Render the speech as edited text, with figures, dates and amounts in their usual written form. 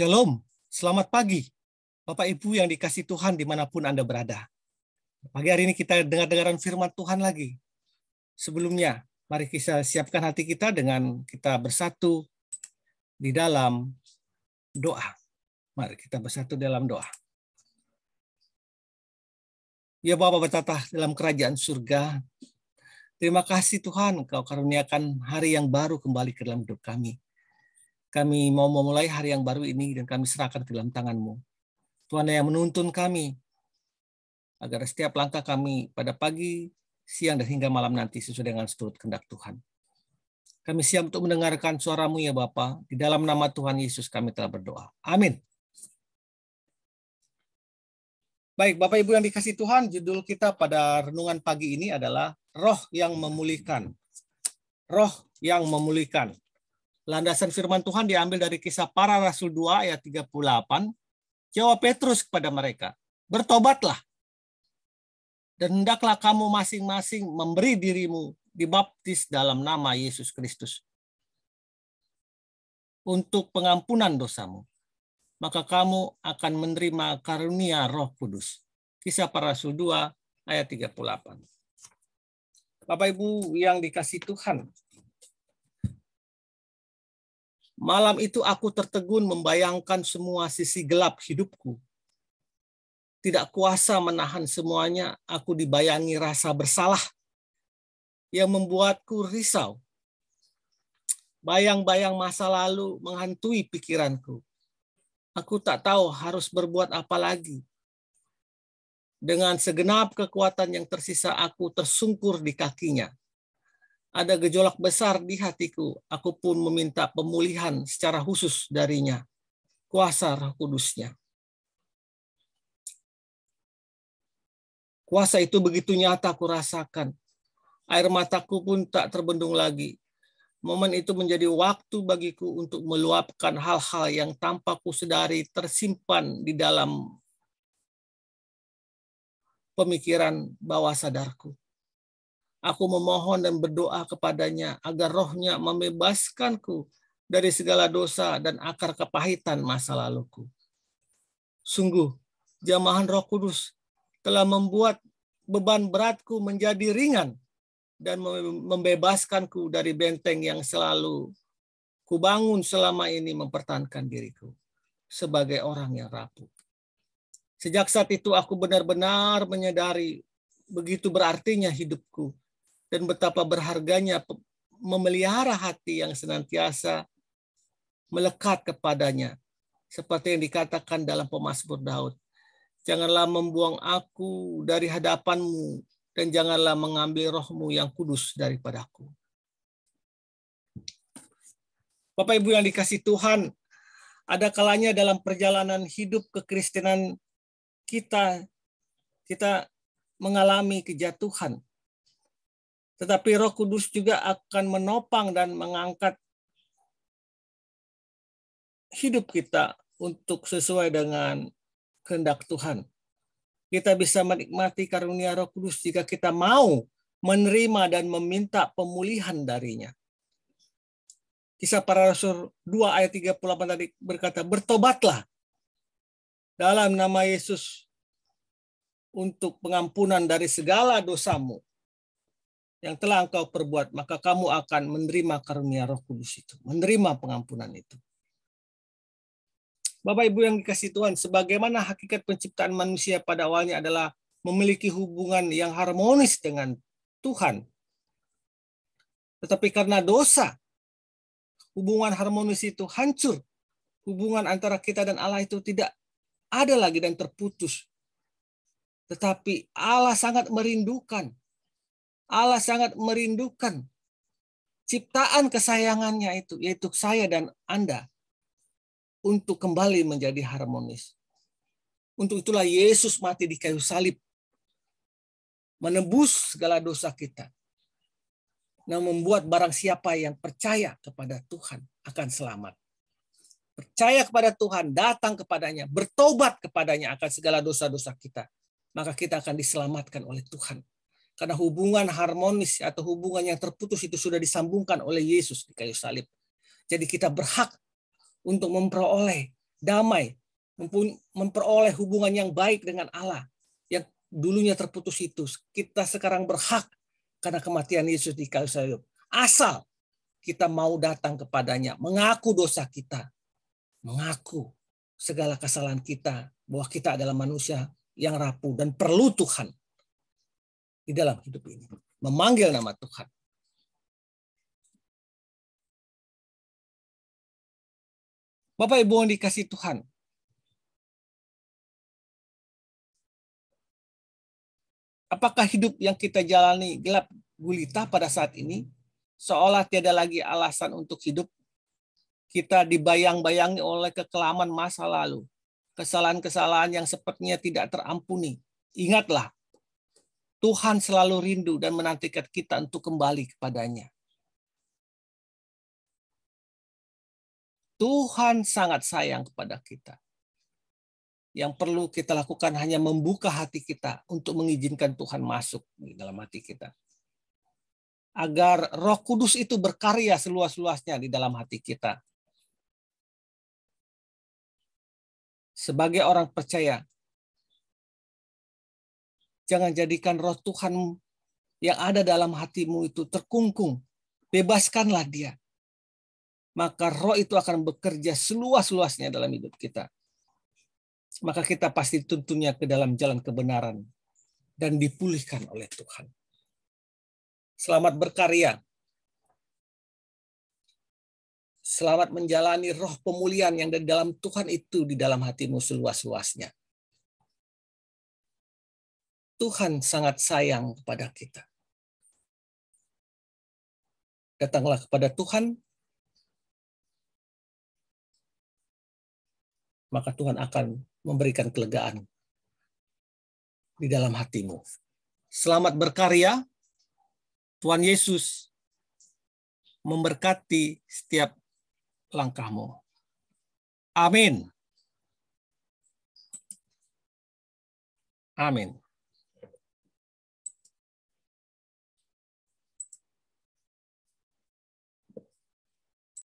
Shalom, selamat pagi Bapak Ibu yang dikasih Tuhan dimanapun Anda berada. Pagi hari ini kita dengar-dengaran firman Tuhan lagi. Sebelumnya, mari kita siapkan hati kita dengan kita bersatu di dalam doa. Mari kita bersatu dalam doa. Ya Bapa bertata dalam kerajaan surga, terima kasih Tuhan Engkau karuniakan hari yang baru kembali ke dalam hidup kami. Kami mau memulai hari yang baru ini dan kami serahkan ke dalam tangan-Mu. Tuhan yang menuntun kami agar setiap langkah kami pada pagi, siang, dan hingga malam nanti sesuai dengan seturut kehendak Tuhan. Kami siap untuk mendengarkan suara-Mu ya Bapa. Di dalam nama Tuhan Yesus kami telah berdoa. Amin. Baik, Bapak Ibu yang dikasih Tuhan, judul kita pada renungan pagi ini adalah Roh yang Memulihkan. Roh yang Memulihkan. Landasan firman Tuhan diambil dari Kisah Para Rasul 2 ayat 38. Jawab Petrus kepada mereka, bertobatlah, dan hendaklah kamu masing-masing memberi dirimu dibaptis dalam nama Yesus Kristus untuk pengampunan dosamu. Maka kamu akan menerima karunia Roh Kudus. Kisah Para Rasul 2 ayat 38. Bapak Ibu yang dikasih Tuhan, malam itu aku tertegun membayangkan semua sisi gelap hidupku. Tidak kuasa menahan semuanya, aku dibayangi rasa bersalah yang membuatku risau. Bayang-bayang masa lalu menghantui pikiranku. Aku tak tahu harus berbuat apa lagi. Dengan segenap kekuatan yang tersisa, aku tersungkur di kakinya. Ada gejolak besar di hatiku. Aku pun meminta pemulihan secara khusus darinya. Kuasa Roh Kudusnya. Kuasa itu begitu nyata aku rasakan. Air mataku pun tak terbendung lagi. Momen itu menjadi waktu bagiku untuk meluapkan hal-hal yang tanpa kusadari tersimpan di dalam pemikiran bawah sadarku. Aku memohon dan berdoa kepadanya agar rohnya membebaskanku dari segala dosa dan akar kepahitan masa laluku. Sungguh, jamahan Roh Kudus telah membuat beban beratku menjadi ringan dan membebaskanku dari benteng yang selalu kubangun selama ini mempertahankan diriku sebagai orang yang rapuh. Sejak saat itu aku benar-benar menyadari begitu berartinya hidupku dan betapa berharganya memelihara hati yang senantiasa melekat kepadanya. Seperti yang dikatakan dalam pemazmur Daud. Janganlah membuang aku dari hadapan-Mu dan janganlah mengambil roh-Mu yang kudus daripadaku. Bapak Ibu yang dikasih Tuhan, ada kalanya dalam perjalanan hidup kekristenan kita mengalami kejatuhan. Tetapi Roh Kudus juga akan menopang dan mengangkat hidup kita untuk sesuai dengan kehendak Tuhan. Kita bisa menikmati karunia Roh Kudus jika kita mau menerima dan meminta pemulihan darinya. Kisah Para Rasul 2 ayat 38 tadi berkata, bertobatlah dalam nama Yesus untuk pengampunan dari segala dosamu yang telah engkau perbuat, maka kamu akan menerima karunia Roh Kudus itu, menerima pengampunan itu. Bapak Ibu yang dikasih Tuhan, sebagaimana hakikat penciptaan manusia pada awalnya adalah memiliki hubungan yang harmonis dengan Tuhan. Tetapi karena dosa, hubungan harmonis itu hancur. Hubungan antara kita dan Allah itu tidak ada lagi dan terputus. Tetapi Allah sangat merindukan. Allah sangat merindukan ciptaan kesayangannya itu, yaitu saya dan Anda, untuk kembali menjadi harmonis. Untuk itulah Yesus mati di kayu salib, menebus segala dosa kita, dan membuat barang siapa yang percaya kepada Tuhan akan selamat. Percaya kepada Tuhan, datang kepadanya, bertobat kepadanya akan segala dosa-dosa kita, maka kita akan diselamatkan oleh Tuhan. Karena hubungan harmonis atau hubungan yang terputus itu sudah disambungkan oleh Yesus di kayu salib. Jadi kita berhak untuk memperoleh damai, memperoleh hubungan yang baik dengan Allah yang dulunya terputus itu. Kita sekarang berhak karena kematian Yesus di kayu salib. Asal kita mau datang kepadanya, mengaku dosa kita, mengaku segala kesalahan kita, bahwa kita adalah manusia yang rapuh dan perlu Tuhan di dalam hidup ini. Memanggil nama Tuhan. Bapak Ibu yang dikasihi Tuhan, apakah hidup yang kita jalani gelap gulita pada saat ini? Seolah tiada lagi alasan untuk hidup. Kita dibayang-bayangi oleh kekelaman masa lalu. Kesalahan-kesalahan yang sepertinya tidak terampuni. Ingatlah, Tuhan selalu rindu dan menantikan kita untuk kembali kepadanya. Tuhan sangat sayang kepada kita. Yang perlu kita lakukan hanya membuka hati kita untuk mengizinkan Tuhan masuk di dalam hati kita. Agar Roh Kudus itu berkarya seluas-luasnya di dalam hati kita. Sebagai orang percaya, jangan jadikan Roh Tuhan yang ada dalam hatimu itu terkungkung. Bebaskanlah dia. Maka Roh itu akan bekerja seluas-luasnya dalam hidup kita. Maka kita pasti tuntunnya ke dalam jalan kebenaran dan dipulihkan oleh Tuhan. Selamat berkarya. Selamat menjalani roh pemulihan yang dari dalam Tuhan itu di dalam hatimu seluas-luasnya. Tuhan sangat sayang kepada kita. Datanglah kepada Tuhan, maka Tuhan akan memberikan kelegaan di dalam hatimu. Selamat berkarya. Tuhan Yesus memberkati setiap langkahmu. Amin. Amin.